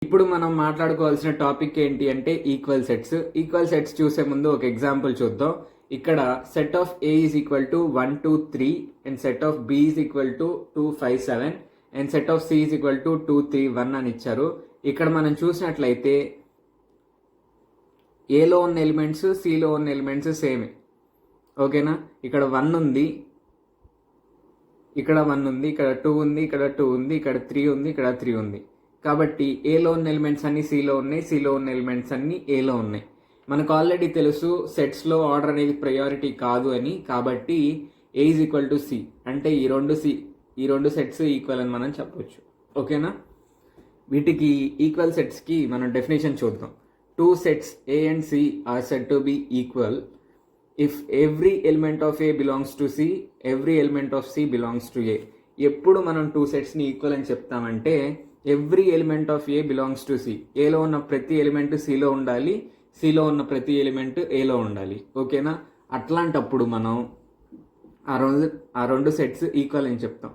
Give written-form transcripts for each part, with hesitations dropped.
ఇప్పుడు మనం మాట్లాడుకోవాల్సిన టాపిక్ ఏంటి అంటే ఈక్వల్ సెట్స్. ఈక్వల్ సెట్స్ చూసే ముందు ఒక ఎగ్జాంపుల్ చూద్దాం. ఇక్కడ set of A is equal to 1 2 3 and set of B is equal to 2 5 7 and set of C is equal to 2 3 1 అని ఇచ్చారు. ఇక్కడ మనం చూసినట్లయితే ఏలో ఉన్న ఎలిమెంట్స్ సిలో ఉన్న ఎలిమెంట్స్ సేమే. ఓకేనా, ఇక్కడ 1 ఉంది, ఇక్కడ 1 ఉంది, ఇక్కడ 2 ఉంది, ఇక్కడ 2 ఉంది, ఇక్కడ 3 ఉంది, ఇక్కడ 3 ఉంది. కాబట్టి ఏలో ఉన్న ఎలిమెంట్స్ అన్ని సిలో ఉన్నాయి, సిలో ఉన్న ఎలిమెంట్స్ అన్ని ఏలో ఉన్నాయి. మనకు ఆల్రెడీ తెలుసు సెట్స్లో ఆర్డర్ అనేది ప్రయారిటీ కాదు అని. కాబట్టి A is equal to C అంటే ఈ రెండు సెట్స్ ఈక్వల్ అని మనం చెప్పొచ్చు. ఓకేనా, వీటికి ఈక్వల్ సెట్స్కి మనం డెఫినేషన్ చూద్దాం. Two sets A and C are said to be equal if every element of A belongs to C, every element of C belongs to A. ఎప్పుడు మనం టూ సెట్స్ని ఈక్వల్ అని చెప్తామంటే every element of A belongs to C. ఏలో ఉన్న ప్రతి element సిలో ఉండాలి, సిలో ఉన్న ప్రతి ఎలిమెంట్ ఏలో ఉండాలి. ఓకేనా, అట్లాంటప్పుడు మనం ఆ రెండు సెట్స్ ఈక్వల్ అని చెప్తాం.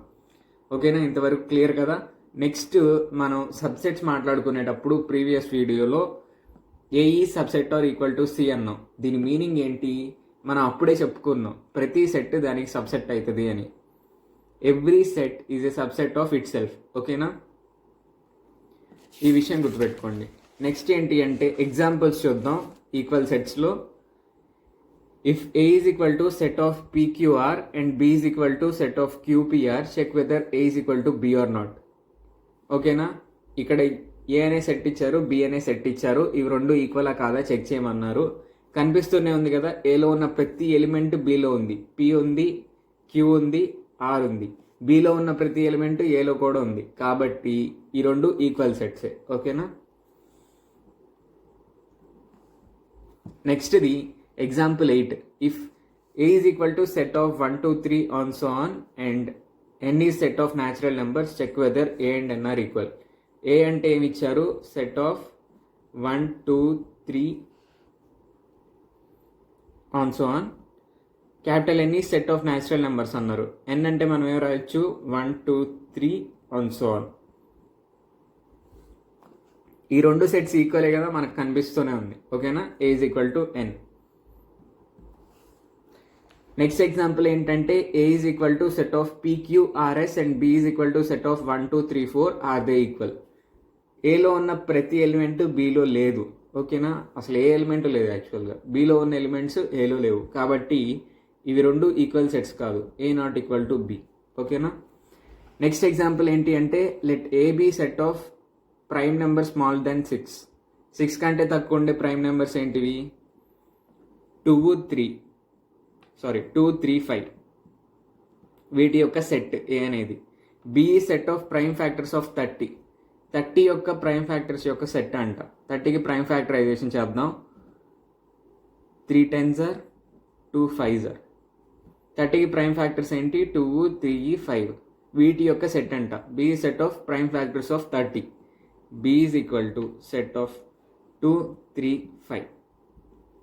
ఓకేనా, ఇంతవరకు క్లియర్ కదా. నెక్స్ట్ మనం సబ్సెట్స్ మాట్లాడుకునేటప్పుడు ప్రీవియస్ వీడియోలో A is subset or equal to C అన్నాం. దీని మీనింగ్ ఏంటి మనం అప్పుడే చెప్పుకున్నాం, ప్రతి సెట్ దానికి సబ్సెట్ అవుతుంది అని. Every set is a subset of itself. ఓకేనా, ఈ విషయం గుర్తుపెట్టుకోండి. నెక్స్ట్ ఏంటి అంటే ఎగ్జాంపుల్స్ చూద్దాం ఈక్వల్ సెట్స్లో. If A is equal to set of PQR and B is equal to set of QPR, check whether A is equal to B or not. ఓకేనా, ఇక్కడ ఏ అనే సెట్ ఇచ్చారు, బి అనే సెట్ ఇచ్చారు, ఇవి రెండు ఈక్వలా కాదా చెక్ చేయమన్నారు. కనిపిస్తూనే ఉంది కదా, ఏలో ఉన్న ప్రతి ఎలిమెంట్ బిలో ఉంది, పి ఉంది, క్యూ ఉంది, ఆర్ ఉంది. బిలో ఉన్న ప్రతి ఎలిమెంట్ ఏలో కూడా ఉంది. కాబట్టి ఈ రెండు ఈక్వల్ సెట్సే. ఓకేనా, నెక్స్ట్ది example 8. If A is equal to set of 1 2 3 on so on and N is set of natural numbers, check whether A and N are equal. A అంటే ఏమి ఇచ్చారు, set of 1 2 3 on so on. Capital N is set of natural numbers అన్నారు. N అంటే మనం ఏం రాయొచ్చు, 1 2 3 on so on. ఈ రెండు సెట్స్ ఈక్వలే కదా, మనకు కనిపిస్తూనే ఉంది. ఓకేనా, A is equal to N. Next example ఏంటంటే A is equal to set of PQRS and B is equal to set of 1 2 3 4 are they equal. ఏలో ఉన్న ప్రతి ఎలిమెంట్ బిలో లేదు. ఓకేనా, అసలు ఏ ఎలిమెంట్ లేదు యాక్చువల్గా, బిలో ఉన్న ఎలిమెంట్స్ ఏలో లేవు. కాబట్టి ఇవి రెండు ఈక్వల్ సెట్స్ కాదు, A not equal to B. ఓకేనా, నెక్స్ట్ ఎగ్జాంపుల్ ఏంటి అంటే let A B set of prime number small than 6. 6 కంటే తక్కువ ఉండే ప్రైమ్ నెంబర్స్ ఏంటివి, 2 3 5. వీటి యొక్క సెట్ ఏ అనేది. B set of prime factors of 30 యొక్క ప్రైమ్ ఫ్యాక్టర్స్ యొక్క సెట్ అంట. 30కి ప్రైమ్ ఫ్యాక్టరైజేషన్ చేద్దాం. 3 10s are 2 5s are. 30కి ప్రైమ్ ఫ్యాక్టర్స్ ఏంటి, 2 3 5. వీటి యొక్క సెట్ అంట. B set of prime factors of 30. B is equal to set of 2 3 5.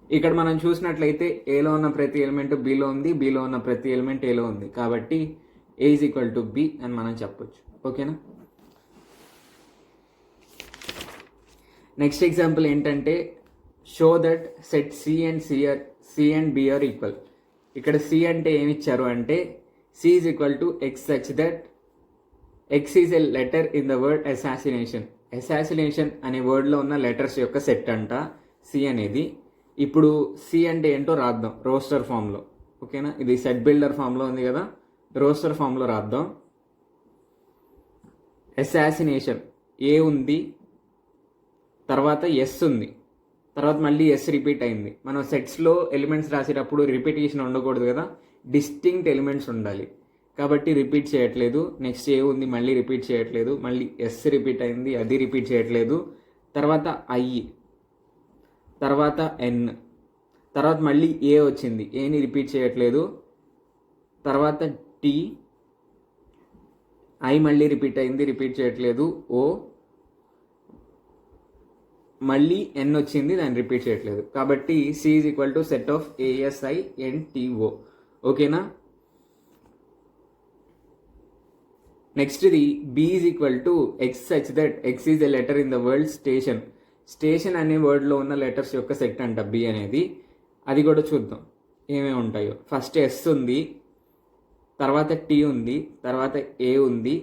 ఇక్కడ మనం చూసినట్లయితే ఏలో ఉన్న ప్రతి ఎలిమెంట్ బిలో ఉంది, బిలో ఉన్న ప్రతి ఎలిమెంట్ ఏలో ఉంది. కాబట్టి A is equal to B అని మనం చెప్పొచ్చు. ఓకేనా, నెక్స్ట్ ఎగ్జాంపుల్ ఏంటంటే show that set C and B are equal. ఇక్కడ సి అంటే ఏమి ఇచ్చారు అంటే C is equal to X such that X is a letter in the word assassination. Assassination అనే వర్డ్లో ఉన్న లెటర్స్ యొక్క సెట్ అంట సి అనేది. ఇప్పుడు సి అంటే ఏంటో రాద్దాం రోస్టర్ ఫామ్లో. ఓకేనా, ఇది సెట్ బిల్డర్ ఫామ్లో ఉంది కదా, రోస్టర్ ఫామ్లో రాద్దాం. అసాసినేషన్ ఏ ఉంది, తర్వాత ఎస్ ఉంది, తర్వాత మళ్ళీ ఎస్ రిపీట్ అయింది. మనం సెట్స్లో ఎలిమెంట్స్ రాసేటప్పుడు రిపీటేషన్ ఉండకూడదు కదా, డిస్టింక్ట్ ఎలిమెంట్స్ ఉండాలి. కాబట్టి రిపీట్ చేయట్లేదు. నెక్స్ట్ ఏ ఉంది, మళ్ళీ రిపీట్ చేయట్లేదు. మళ్ళీ ఎస్ రిపీట్ అయింది, అది రిపీట్ చేయట్లేదు. తర్వాత ఐ, తర్వాత ఎన్, తర్వాత మళ్ళీ ఏ వచ్చింది, ఏని రిపీట్ చేయట్లేదు. తర్వాత టీ, ఐ మళ్ళీ రిపీట్ అయింది, రిపీట్ చేయట్లేదు. ఓ, మళ్ళీ ఎన్ వచ్చింది, దాన్ని రిపీట్ చేయట్లేదు. కాబట్టి C is equal to set of ASI N TO. ఓకేనా, నెక్స్ట్ది B is equal to X such that X is a letter in the word station. Station అనే వర్డ్లో ఉన్న లెటర్స్ యొక్క సెట్ అంట బి అనేది. అది కూడా చూద్దాం ఏమేమి ఉంటాయో. ఫస్ట్ ఎస్ ఉంది, తర్వాత టీ ఉంది, తర్వాత ఏ ఉంది,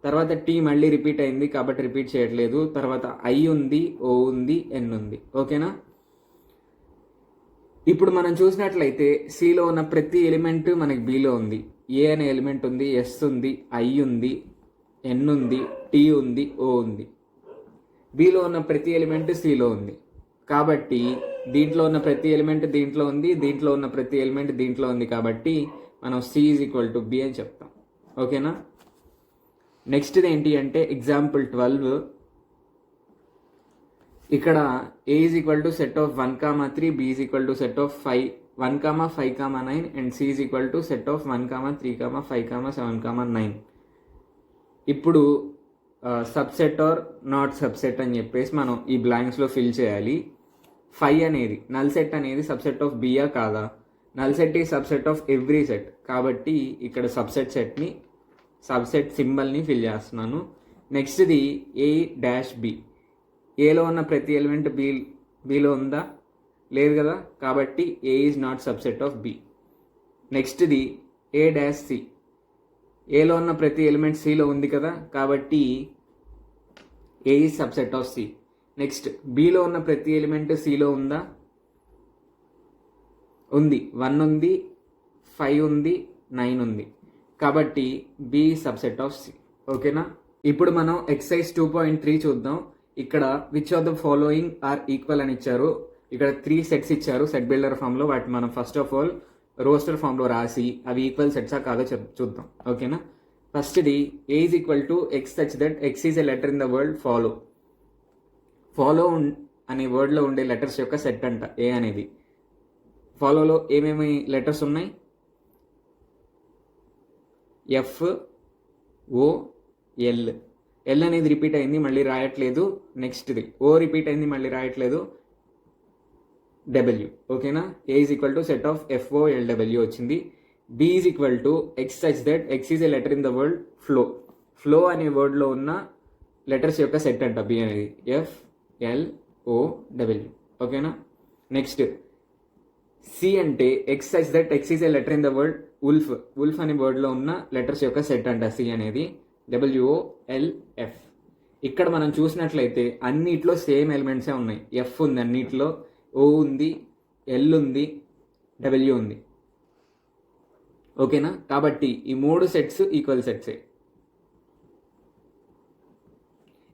తర్వాత టీ మళ్ళీ రిపీట్ అయింది కాబట్టి రిపీట్ చేయట్లేదు, తర్వాత ఐ ఉంది, ఓ ఉంది, ఎన్ ఉంది. ఓకేనా? ఇప్పుడు మనం చూసినట్లయితే సిలో ఉన్న ప్రతి ఎలిమెంట్ మనకి బిలో ఉంది. ఏ అనే ఎలిమెంట్ ఉంది, ఎస్ ఉంది, ఐ ఉంది, ఎన్ ఉంది, టీ ఉంది, ఓ ఉంది. బిలో ఉన్న ప్రతి ఎలిమెంట్ సిలో ఉంది. కాబట్టి దీంట్లో ఉన్న ప్రతి ఎలిమెంట్ దీంట్లో ఉంది, దీంట్లో ఉన్న ప్రతి ఎలిమెంట్ దీంట్లో ఉంది. కాబట్టి మనం C is equal to B అని చెప్తాం. ఓకేనా? నెక్స్ట్ది ఏంటి అంటే ఎగ్జాంపుల్ 12. ఇక్కడ A is equal to set of 1, 3, B is equal to set of 5, 1, 5, 9 and C is equal to set of 1, 3, 5, 7, 9. ఇప్పుడు సబ్సెట్ ఆర్ నాట్ సబ్సెట్ అని చెప్పేసి మనం ఈ బ్లాంక్స్లో ఫిల్ చేయాలి. 5 అనేది నల్ సెట్ అనేది సబ్సెట్ ఆఫ్ బియా కాదా? Null set is subset of every set. కాబట్టి ఇక్కడ సబ్సెట్ సింబల్ని ఫిల్ చేస్తున్నాను. నెక్స్ట్ది ఏ డాష్ బి. ఏలో ఉన్న ప్రతి ఎలిమెంట్ బిలో ఉందా? లేదు కదా. కాబట్టి A is not subset of B. నెక్స్ట్ది ఏ డాష్ సి. ఏలో ఉన్న ప్రతి ఎలిమెంట్ సిలో ఉంది కదా, కాబట్టి A is subset of C. Next బిలో ఉన్న ప్రతి ఎలిమెంట్ సిలో ఉందా? ఉంది. 1 ఉంది, 5 ఉంది, 9 ఉంది. కాబట్టి బి సబ్సెట్ ఆఫ్ సి. ఓకేనా? ఇప్పుడు మనం ఎక్సర్సైజ్ 2.3 చూద్దాం. ఇక్కడ which of the following are equal అని ఇచ్చారు. ఇక్కడ 3 సెట్స్ ఇచ్చారు సెట్ బిల్డర్ ఫామ్లో. వాటిని మనం ఫస్ట్ ఆఫ్ ఆల్ రోస్టర్ ఫామ్లో రాసి అవి ఈక్వల్ సెట్సా కాదో చూద్దాం. ఓకేనా? ఫస్ట్ది A is equal to X such that X is a letter in the word follow. Follow అనే వర్డ్లో ఉండే లెటర్స్ యొక్క సెట్ అంట ఏ అనేది. ఫాలోలో ఏమేమి లెటర్స్ ఉన్నాయి? ఎఫ్, ఓ, ఎల్. ఎల్ అనేది రిపీట్ అయింది, మళ్ళీ రాయట్లేదు. నెక్స్ట్ది ఓ రిపీట్ అయింది, మళ్ళీ రాయట్లేదు. డబ్ల్యూ. ఓకేనా? A is equal to set of F O L W వచ్చింది. B is equal to X such that X is a letter in the word flow. Flow అనే వర్డ్లో ఉన్న లెటర్స్ యొక్క సెట్ అంట బి అనేది. F, L, O, W. ఓకేనా? Next C అంటే X such that X is a letter in the word wolf. Wolf అనే వర్డ్లో ఉన్న లెటర్స్ యొక్క సెట్ అంట సి అనేది. డబ్ల్యూఓఎల్ఎఫ్. ఇక్కడ మనం చూసినట్లయితే అన్నిట్లో సేమ్ ఎలిమెంట్సే ఉన్నాయి. ఎఫ్ ఉంది అన్నిట్లో, ఓ ఉంది, ఎల్ ఉంది, డబ్ల్యూ ఉంది. ఓకేనా? కాబట్టి ఈ 3 సెట్స్ ఈక్వల్ సెట్సే.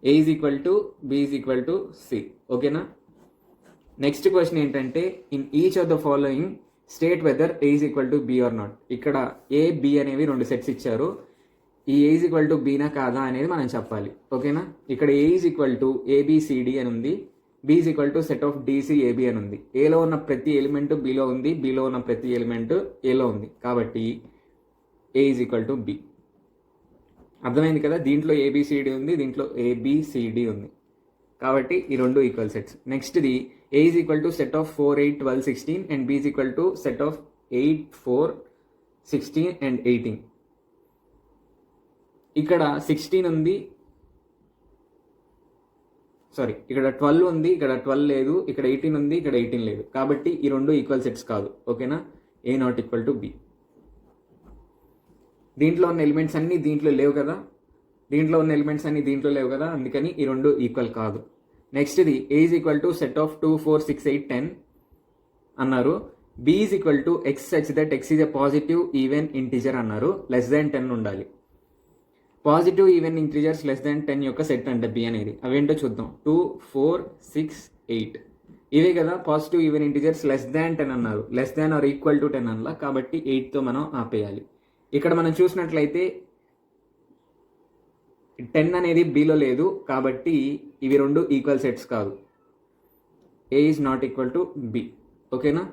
A is equal to B is equal to C. ఓకేనా? నెక్స్ట్ క్వశ్చన్ ఏంటంటే in each of the following state whether A is equal to B or not. ఇక్కడ ఏ, బి అనేవి 2 సెట్స్ ఇచ్చారు. ఈ ఏ ఈజ్ ఈక్వల్ టు బీనా కాదా అనేది మనం చెప్పాలి. ఓకేనా? ఇక్కడ A is equal to A B C D అని ఉంది, B is equal to set of D C A B అని ఉంది. ఏలో ఉన్న ప్రతి ఎలిమెంట్ బిలో ఉంది, బిలో ఉన్న ప్రతి ఎలిమెంట్ ఏలో ఉంది. కాబట్టి A is equal to B. అర్థమైంది కదా? దీంట్లో ఏబిసిడి ఉంది, దీంట్లో ఏబిసిడి ఉంది. కాబట్టి ఈ 2 ఈక్వల్ సెట్స్. నెక్స్ట్ది A is equal to set of 4, 8, 12, 16 and B is equal to set of 8, 4, 16 and 18. ఇక్కడ 16 ఉంది, ఇక్కడ 12 ఉంది, ఇక్కడ 12 లేదు, ఇక్కడ 18 ఉంది, ఇక్కడ 18 లేదు. కాబట్టి ఈ 2 ఈక్వల్ సెట్స్ కాదు. ఓకేనా? ఏ నాట్ ఈక్వల్ టు బి. దీంట్లో ఉన్న ఎలిమెంట్స్ అన్నీ దీంట్లో లేవు కదా, దీంట్లో ఉన్న ఎలిమెంట్స్ అన్నీ దీంట్లో లేవు కదా, అందుకని ఈ 2 ఈక్వల్ కాదు. నెక్స్ట్ది A is equal to set of 2, 4, 6, 8, 10 అన్నారు. B is equal to X such that X is a positive even integer అన్నారు. లెస్ దాన్ 10 ఉండాలి. Positive even integers less than 10 యొక్క సెట్ అంటే బి అనేది. అవేంటో చూద్దాం. 2, 4, 6, 8 ఇవే కదా positive even integers. Less than 10 అన్నారు, less than or equal to 10 అన్నా. కాబట్టి 8తో మనం ఆపేయాలి. ఇక్కడ మనం చూసినట్లయితే 10 అనేది బిలో లేదు, కాబట్టి ఇవి 2 ఈక్వల్ సెట్స్ కాదు. A is not equal to B. ఓకేనా?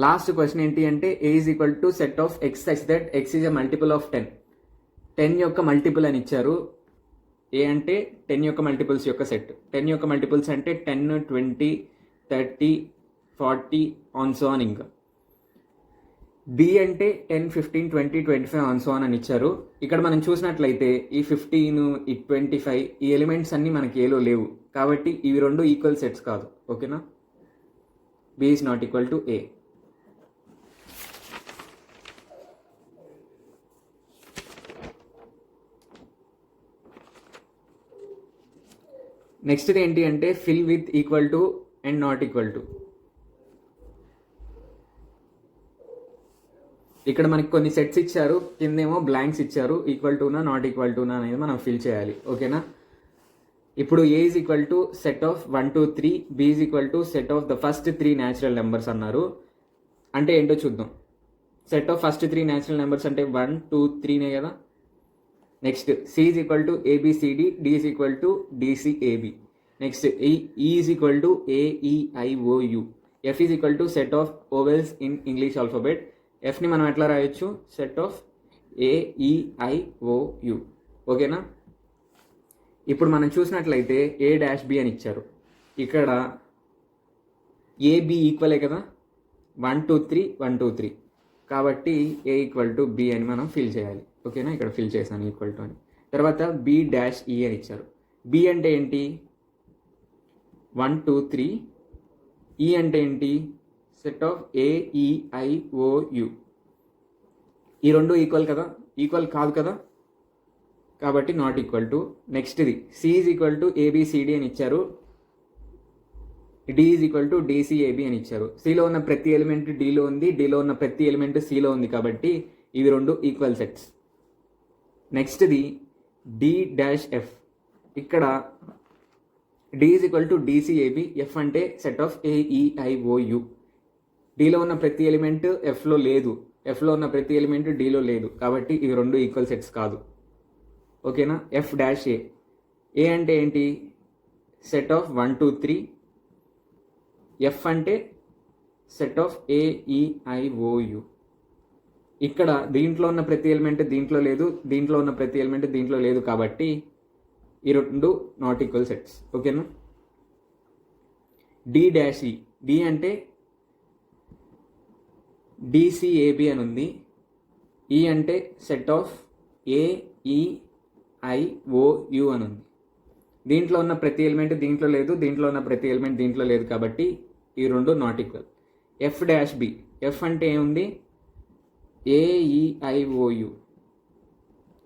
లాస్ట్ క్వశ్చన్ ఏంటి అంటే A is equal to set of X such that X is a multiple of 10. 10 యొక్క మల్టిపుల్ అని ఇచ్చారు. ఏ అంటే 10 యొక్క మల్టిపుల్స్ యొక్క సెట్. 10 యొక్క మల్టిపుల్స్ అంటే 10, 20, 30, 40 ఆన్ సో ఆన్. ఇంకా బి అంటే 10, 15, 20, 25 ఆన్ సో అని ఇచ్చారు. ఇక్కడ మనం చూసినట్లయితే ఈ 15, ఈ 25 ఈ ఎలిమెంట్స్ అన్నీ మనకి ఏలో లేవు, కాబట్టి ఇవి రెండు ఈక్వల్ సెట్స్ కాదు. ఓకేనా, B is not equal to A. నెక్స్ట్ది ఏంటి అంటే fill with equal to and not equal to. ఇక్కడ మనకి కొన్ని సెట్స్ ఇచ్చారు, కిందేమో బ్లాంక్స్ ఇచ్చారు, ఈక్వల్ టునా నాట్ ఈక్వల్ టునా అనేది మనం ఫిల్ చేయాలి. ఓకేనా, ఇప్పుడు A is equal to set of 1, 2, 3, B is equal to set of the first 3 natural numbers అన్నారు. అంటే ఏంటో చూద్దాం. Set of first 3 natural numbers అంటే 1, 2, 3నే కదా. Next C is equal to A B C D, D is equal to D C A B. Next E is equal to A E I O U. F is equal to set of vowels in English alphabet. ఎఫ్ని మనం ఎట్లా రాయొచ్చు, set of AEIOU. ఓకేనా, ఇప్పుడు మనం చూసినట్లయితే ఏ డాష్ బి అని ఇచ్చారు. ఇక్కడ ఏబి ఈక్వలే కదా, 1, 2, 3, 1, 2, 3. కాబట్టి ఏ ఈక్వల్ టు బి అని మనం ఫిల్ చేయాలి. ఓకేనా, ఇక్కడ ఫిల్ చేశాను ఈక్వల్ టు అని. తర్వాత బి డాష్ ఈ అని ఇచ్చారు. బి అంటే ఏంటి, 1, 2, 3. ఈ అంటే ఏంటి, సెట్ ఆఫ్ ఏఈఐఓయు. ఈ రెండు ఈక్వల్ కదా, ఈక్వల్ కాదు కదా, కాబట్టి నాట్ ఈక్వల్ టు. నెక్స్ట్ది C is equal to A B C D అని ఇచ్చారు, D is equal to D C A B అని ఇచ్చారు. సిలో ఉన్న ప్రతి ఎలిమెంట్ డిలో ఉంది, డిలో ఉన్న ప్రతి ఎలిమెంట్ సిలో ఉంది, కాబట్టి ఇవి రెండు ఈక్వల్ సెట్స్. నెక్స్ట్ది డి డాష్ ఎఫ్. ఇక్కడ D is equal to D C A B, F అంటే సెట్ ఆఫ్ ఏఈఐఓయు. డిలో ఉన్న ప్రతి ఎలిమెంట్ ఎఫ్లో లేదు, ఎఫ్లో ఉన్న ప్రతి ఎలిమెంట్ డిలో లేదు, కాబట్టి ఇవి రెండు ఈక్వల్ సెట్స్ కాదు. ఓకేనా, ఎఫ్ డాష్ ఏ. ఏ అంటే ఏంటి, సెట్ ఆఫ్ 1, 2, 3. ఎఫ్ అంటే సెట్ ఆఫ్ ఏఈఐఓయు. ఇక్కడ దీంట్లో ఉన్న ప్రతి ఎలిమెంట్ దీంట్లో లేదు, దీంట్లో ఉన్న ప్రతి ఎలిమెంట్ దీంట్లో లేదు, కాబట్టి ఈ రెండు నాట్ ఈక్వల్ సెట్స్. ఓకేనా, డి డాష్ ఈ. డి అంటే డిసిఏబి అని ఉంది. ఈ అంటే సెట్ ఆఫ్ ఏఈఐఓయు అని ఉంది. దీంట్లో ఉన్న ప్రతి ఎలిమెంట్ దీంట్లో లేదు, దీంట్లో ఉన్న ప్రతి ఎలిమెంట్ దీంట్లో లేదు, కాబట్టి ఈ రెండు not equal. F dash B. F అంటే ఏముంది, ఏఈఐఓయు.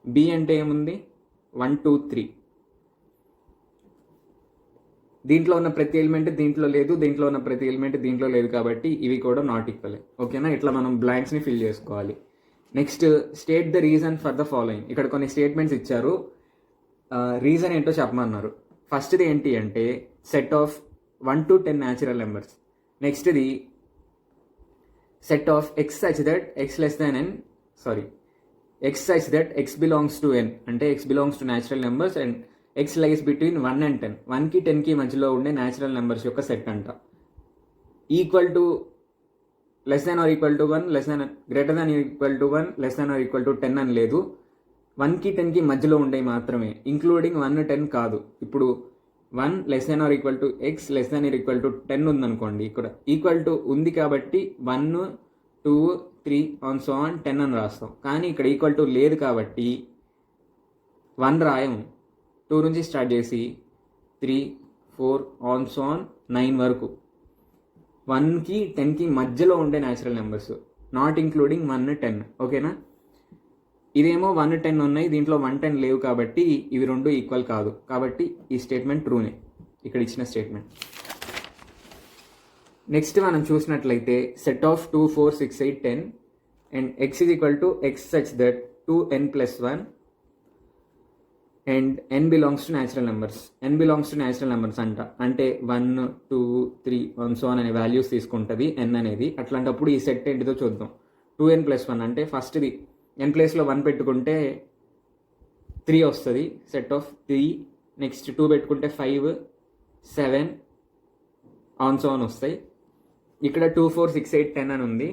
బి అంటే ఏముంది, 1, 2, 3. దీంట్లో ఉన్న ప్రతి ఎలిమెంట్ దీంట్లో లేదు, దీంట్లో ఉన్న ప్రతి ఎలిమెంట్ దీంట్లో లేదు, కాబట్టి ఇవి కూడా నాట్ ఈక్వల్. ఓకేనా, ఇట్లా మనం బ్లాంక్స్ని ఫిల్ చేసుకోవాలి. Next state the reason for the following. ఇక్కడ కొన్ని స్టేట్మెంట్స్ ఇచ్చారు, రీజన్ ఏంటో చెప్పమన్నారు. ఫస్ట్ది ఏంటి అంటే set of 1 to 10 natural numbers. నెక్స్ట్ది set of X such that X less than N, X such that X belongs to N, అంటే X belongs to natural numbers and X lies between 1 and 10. 1కి 10కి మధ్యలో ఉండే natural numbers యొక్క set అంట. Equal to less than or equal to 1, greater than equal to 1, less than or equal to 10 అని లేదు. 1కి 10కి మధ్యలో ఉండే మాత్రమే, ఇంక్లూడింగ్ 1, 10 కాదు. ఇప్పుడు 1 less than or equal to X less than or equal to 10 ఉందనుకోండి, ఇక్కడ ఈక్వల్ టు ఉంది కాబట్టి 1, 2, 3 ఆన్ సో ఆన్ 10 అని రాస్తాం. కానీ ఇక్కడ ఈక్వల్ టు లేదు కాబట్టి 1 రాయము. 2 నుంచి స్టార్ట్ చేసి 3, 4 ఆన్ సో ఆన్ 9 వరకు 1కి 10కి మధ్యలో ఉండే న్యాచురల్ నెంబర్స్, నాట్ ఇంక్లూడింగ్ 1, 10. ఓకేనా, ఇదేమో 1, 10 ఉన్నాయి, దీంట్లో 1, 10 లేవు, కాబట్టి ఇవి రెండు ఈక్వల్ కాదు, కాబట్టి ఈ స్టేట్మెంట్ ట్రూనే, ఇక్కడ ఇచ్చిన స్టేట్మెంట్. నెక్స్ట్ మనం చూసినట్లయితే set of 2, 4, 6, 8, 10 and X is equal to X such that 2n+1 and n belongs to natural numbers. n belongs to natural numbers అంటే 1, 2, 3 ఆన్ సో ఆన్ అనే వాల్యూస్ తీసుకుంటుంది n అనేది. అట్లాంటప్పుడు ఈ సెట్ ఏంటిదో చూద్దాం. 2n+1 అంటే ఫస్ట్ది n ప్లేస్లో 1 పెట్టుకుంటే 3 వస్తుంది, సెట్ ఆఫ్ 3. నెక్స్ట్ 2 పెట్టుకుంటే 5, 7 ఆన్ సో ఆన్ వస్తాయి. ఇక్కడ 2, 4, 6, 8, 10 అని ఉంది.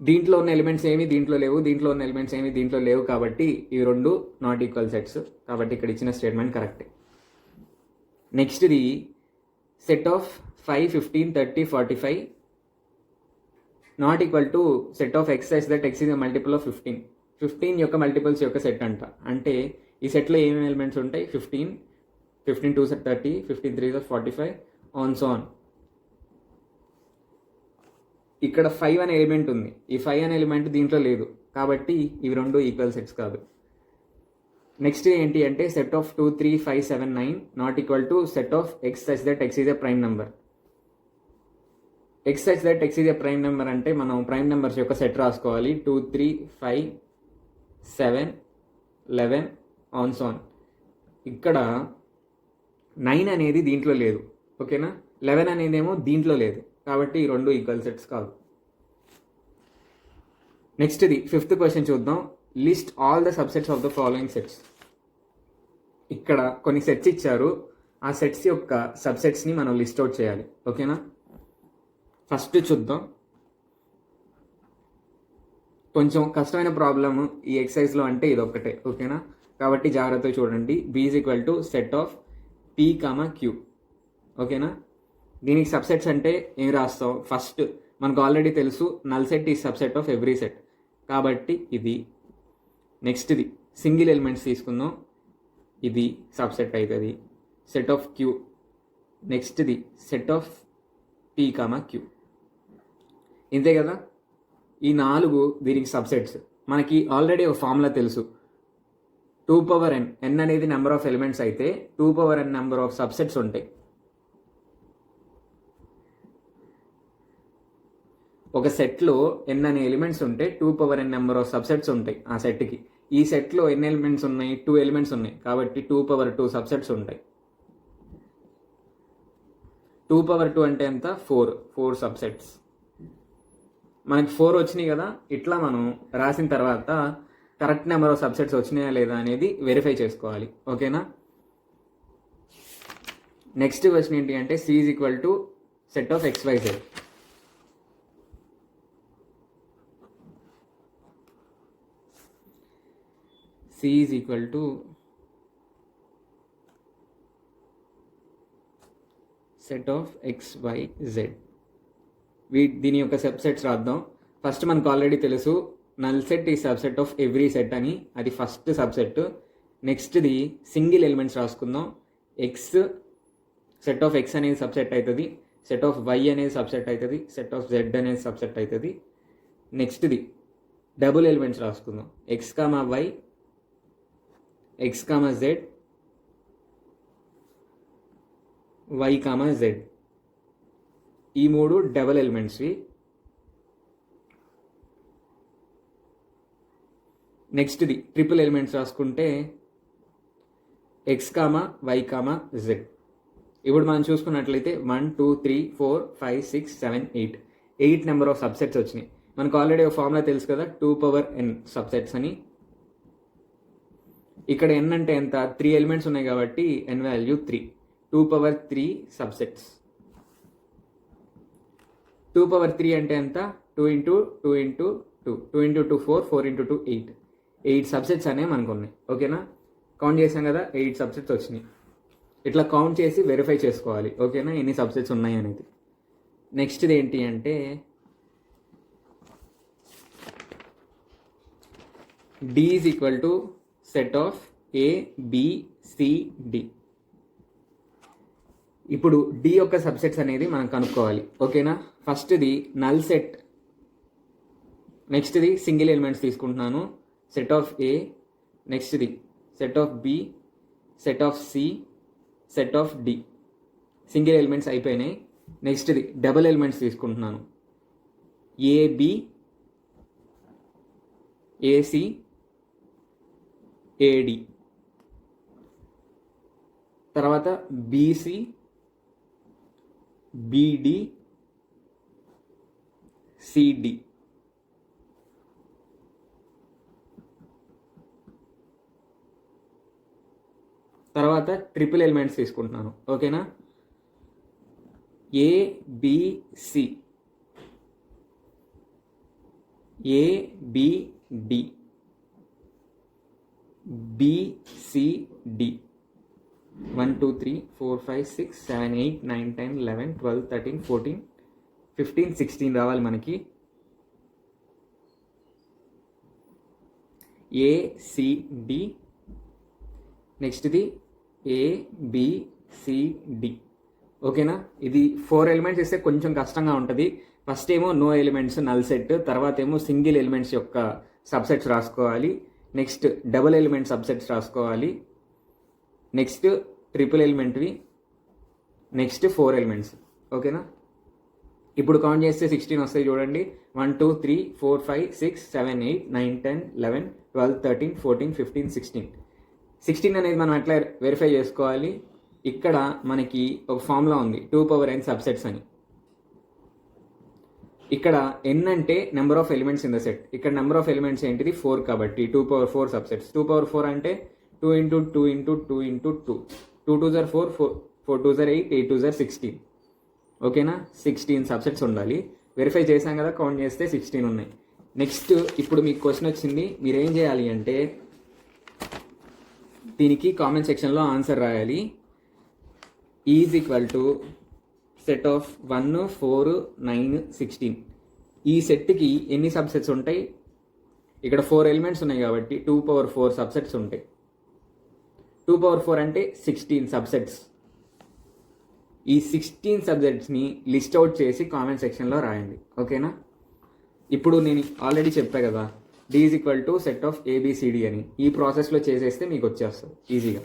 దీంట్లో ఉన్న ఎలిమెంట్స్ ఏమి దీంట్లో లేవు, దీంట్లో ఉన్న ఎలిమెంట్స్ ఏమి దీంట్లో లేవు, కాబట్టి ఇవి రెండు నాట్ ఈక్వల్ సెట్స్, కాబట్టి ఇక్కడ ఇచ్చిన స్టేట్మెంట్ కరెక్టే. నెక్స్ట్ది set of 5, 15, 30, 45 not equal to set of X such that X is a multiple of 15. 15 యొక్క మల్టిపుల్స్ యొక్క సెట్ అంట. అంటే ఈ సెట్లో ఏమేమి ఎలిమెంట్స్ ఉంటాయి? 15, 15 2 30, 15 3 45 ఆన్ సో ఆన్. ఇక్కడ 5 అనే ఎలిమెంట్ ఉంది. ఈ 5 అనే ఎలిమెంట్ దీంట్లో లేదు, కాబట్టి ఇవి రెండు ఈక్వల్ సెట్స్ కాదు. నెక్స్ట్ ఏంటి అంటే set of 2 3 5 7 9 not equal to set of X such that X is a prime number. X such that X is a prime number అంటే మనం ప్రైమ్ నెంబర్స్ యొక్క సెట్ రాసుకోవాలి. 2 3 5 7 11 ఆన్ సో ఆన్. ఇక్కడ 9 అనేది దీంట్లో లేదు, ఓకేనా. 11 అనేదేమో దీంట్లో లేదు, కాబట్టి ఈ రెండు ఈక్వల్ సెట్స్ కాదు. నెక్స్ట్ది 5th క్వశ్చన్ చూద్దాం. List all the subsets of the following sets. ఇక్కడ కొన్ని సెట్స్ ఇచ్చారు, ఆ సెట్స్ యొక్క సబ్సెట్స్ని మనం లిస్ట్ అవుట్ చేయాలి, ఓకేనా. ఫస్ట్ చూద్దాం. కొంచెం కష్టమైన ప్రాబ్లమ్ ఈ ఎక్సర్సైజ్లో అంటే ఇది ఒక్కటే, ఓకేనా. కాబట్టి జాగ్రత్తగా చూడండి. B is equal to set of P comma Q, ఓకేనా. దీనికి సబ్సెట్స్ అంటే ఏం రాస్తాం? ఫస్ట్ మనకు ఆల్రెడీ తెలుసు null set is subset of every set, కాబట్టి ఇది. నెక్స్ట్ది సింగిల్ ఎలిమెంట్స్ తీసుకుందాం, ఇది సబ్సెట్ అవుతుంది సెట్ ఆఫ్ క్యూ. నెక్స్ట్ది set of P comma Q. ఇంతే కదా. ఈ 4 దీనికి సబ్సెట్స్. మనకి ఆల్రెడీ ఒక ఫార్ములా తెలుసు, 2n. n అనేది నెంబర్ ఆఫ్ ఎలిమెంట్స్ అయితే 2n నెంబర్ ఆఫ్ సబ్సెట్స్ ఉంటాయి. ఒక సెట్లో n అనే ఎలిమెంట్స్ ఉంటే 2n నెంబర్ ఆఫ్ సబ్సెట్స్ ఉంటాయి ఆ సెట్కి. ఈ సెట్లో ఎన్ని ఎలిమెంట్స్ ఉన్నాయి? 2 ఎలిమెంట్స్ ఉన్నాయి, కాబట్టి 2 సబ్సెట్స్ ఉంటాయి. 2 అంటే ఎంత? 4 సబ్సెట్స్. మనకి 4 వచ్చినాయి కదా. ఇట్లా మనం రాసిన తర్వాత కరెక్ట్ నెంబర్ ఆఫ్ సబ్సెట్స్ వచ్చినాయా లేదా అనేది వెరిఫై చేసుకోవాలి, ఓకేనా. నెక్స్ట్ క్వశ్చన్ ఏంటి అంటే C is equal to set of X Y Z. C is equal to set of X Y Z. దీని యొక్క సబ్సెట్స్ రాద్దాం. ఫస్ట్ మనకు ఆల్రెడీ తెలుసు null set is subset of every set అని, అది ఫస్ట్ సబ్సెట్. నెక్స్ట్ది సింగిల్ ఎలిమెంట్స్ రాసుకుందాం. X set of X అనేది సబ్సెట్ అవుతుంది, సెట్ ఆఫ్ వై అనేది సబ్సెట్ అవుతుంది, సెట్ ఆఫ్ జెడ్ అనేది సబ్సెట్ అవుతుంది. నెక్స్ట్ది డబుల్ ఎలిమెంట్స్ రాసుకుందాం. X comma why, X comma Z, Y comma Z. ఈ 3 డబల్ ఎలిమెంట్స్వి. నెక్స్ట్ది ట్రిపుల్ ఎలిమెంట్స్ రాసుకుంటే X comma Y comma Z. ఇప్పుడు మనం చూసుకున్నట్లయితే 1 2 3 4 5 6 7 8 నెంబర్ ఆఫ్ సబ్సెట్స్ వచ్చినాయి. మనకు ఆల్రెడీ ఒక ఫార్ములా తెలుసు కదా, 2n సబ్సెట్స్ అని. ఇక్కడ n అంటే ఎంత? 3 ఎలిమెంట్స్ ఉన్నాయి కాబట్టి n వాల్యూ 3. 2 సబ్సెట్స్. 2 అంటే ఎంత? 2 × 2 × 2 2 × 2 4 4 × 2 8. 8 సబ్సెట్స్ అనేవి మనకు ఉన్నాయి, ఓకేనా. కౌంట్ చేసాం కదా, 8 సబ్సెట్స్ వచ్చినాయి. ఇట్లా కౌంట్ చేసి వెరిఫై చేసుకోవాలి, ఓకేనా, ఎన్ని సబ్సెట్స్ ఉన్నాయి అనేది. నెక్స్ట్ది ఏంటి అంటే D is equal to set of A B C D. ఇప్పుడు డి యొక్క సబ్సెట్స్ అనేది మనం కనుక్కోవాలి, ఓకేనా. ఫస్ట్ది నల్ సెట్, నెక్స్ట్ది సింగిల్ ఎలిమెంట్స్ తీసుకుంటున్నాను, సెట్ ఆఫ్ ఏ. నెక్స్ట్ది set of B, set of C, set of D. Single elements అయిపోయినాయి. నెక్స్ట్ది డబుల్ ఎలిమెంట్స్ తీసుకుంటున్నాను, ఏబి, ఏసి, ఏడి. తర్వాత బీసీ, బీడి, సిడి. తర్వాత ట్రిపుల్ ఎలిమెంట్స్ తీసుకుంటున్నాను, ఓకేనా. ABC, ABD, BCD. 1 2 3 4 5 6 7 8 9 10 11 12 13 14 15 16 రావాలి మనకి. ACD, నెక్స్ట్ది ABCD. ఓకేనా? ఇది 4 ఎలిమెంట్స్ ఇస్తే కొంచెం కష్టంగా ఉంటుంది. ఫస్ట్ ఏమో నో ఎలిమెంట్స్ నల్ సెట్, తర్వాత ఏమో సింగిల్ ఎలిమెంట్స్ యొక్క సబ్సెట్స్ రాసుకోవాలి, నెక్స్ట్ డబుల్ ఎలిమెంట్ సబ్సెట్స్ రాసుకోవాలి, నెక్స్ట్ ట్రిపుల్ ఎలిమెంట్వి, నెక్స్ట్ 4 ఎలిమెంట్స్. ఓకేనా? ఇప్పుడు కౌంట్ చేస్తే 16 వస్తాయి చూడండి. 1 2 3 4 5 6 7 8 9 10 11 12 13 14 15 16 అనేది మనం ఎట్లా వెరిఫై చేసుకోవాలి? ఇక్కడ మనకి ఒక ఫార్ములా ఉంది, 2n సబ్సెట్స్ అని. ఇక్కడ n అంటే number of elements in the set. ఇక్కడ నెంబర్ ఆఫ్ ఎలిమెంట్స్ ఏంటిది? 4 కాబట్టి 2/4 సబ్సెట్స్. 2/4 అంటే 2 × 2 × 2 × 2. 2 2s are 4, 4 2s are 8, 8 2s are 16. ఓకేనా? 16 సబ్సెట్స్ ఉండాలి. వెరిఫై చేశాం కదా, కౌంట్ చేస్తే 16 ఉన్నాయి. నెక్స్ట్ ఇప్పుడు మీకు క్వశ్చన్ వచ్చింది, మీరు ఏం చేయాలి అంటే దీనికి కామెంట్ సెక్షన్లో ఆన్సర్ రాయాలి. Is equal to set of 1 4 9 16. ఈ సెట్కి ఎన్ని సబ్సెట్స్ ఉంటాయి? ఇక్కడ 4 ఎలిమెంట్స్ ఉన్నాయి కాబట్టి 2/4 సబ్సెట్స్ ఉంటాయి. 2/4 అంటే 16 సబ్సెట్స్. ఈ 16 సబ్జెక్ట్స్ని లిస్ట్ అవుట్ చేసి కామెంట్ సెక్షన్లో రాయండి. ఓకేనా? ఇప్పుడు నేను ఆల్రెడీ చెప్పా కదా, D is equal to set of ABCD అని. ఈ ప్రాసెస్లో చేసేస్తే మీకు వచ్చేస్తుంది ఈజీగా.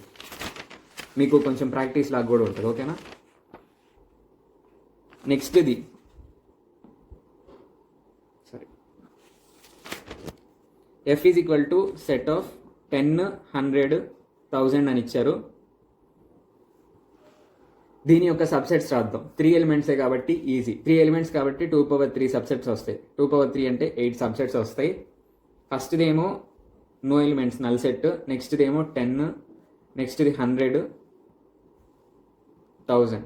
మీకు కొంచెం ప్రాక్టీస్ లాగా కూడా ఉంటుంది. ఓకేనా? నెక్స్ట్ది సరే, F is equal to set of 10 100 1000 అని ఇచ్చారు. దీని యొక్క సబ్సెట్స్ రాద్దాం. 3 ఎలిమెంట్సే కాబట్టి ఈజీ. 3 ఎలిమెంట్స్ కాబట్టి 2/3 సబ్సెట్స్ వస్తాయి. 2/3 అంటే 8 సబ్సెట్స్ వస్తాయి. ఫస్ట్ది ఏమో నో ఎలిమెంట్స్ నల్ సెట్, నెక్స్ట్ది ఏమో 10, నెక్స్ట్ది 100 1000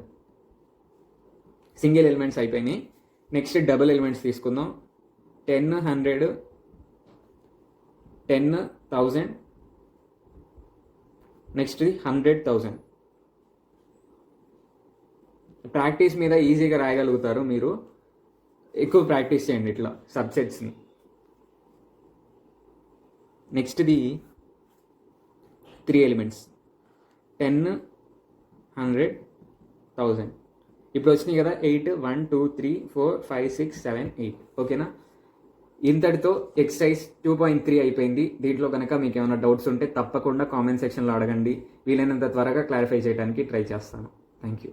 సింగిల్ ఎలిమెంట్స్ అయిపోయినాయి. నెక్స్ట్ డబుల్ ఎలిమెంట్స్ తీసుకుందాం. 10 100 10 1000, నెక్స్ట్ది 100 1000. ప్రాక్టీస్ మీద ఈజీగా రాయగలుగుతారు మీరు. ఎక్కువ ప్రాక్టీస్ చేయండి ఇట్లా సబ్సెట్స్ని. నెక్స్ట్ది 3 ఎలిమెంట్స్ 10 100 1000. ఇప్పుడు వచ్చినాయి కదా 8 1 2 3 4 5 6 7 8. ఓకేనా? ఇంతటితో ఎక్సర్సైజ్ 2.3 అయిపోయింది. దీంట్లో కనుక మీకు ఏమైనా డౌట్స్ ఉంటే తప్పకుండా కామెంట్ సెక్షన్లో అడగండి. వీలైనంత త్వరగా క్లారిఫై చేయడానికి ట్రై చేస్తాను. Thank you.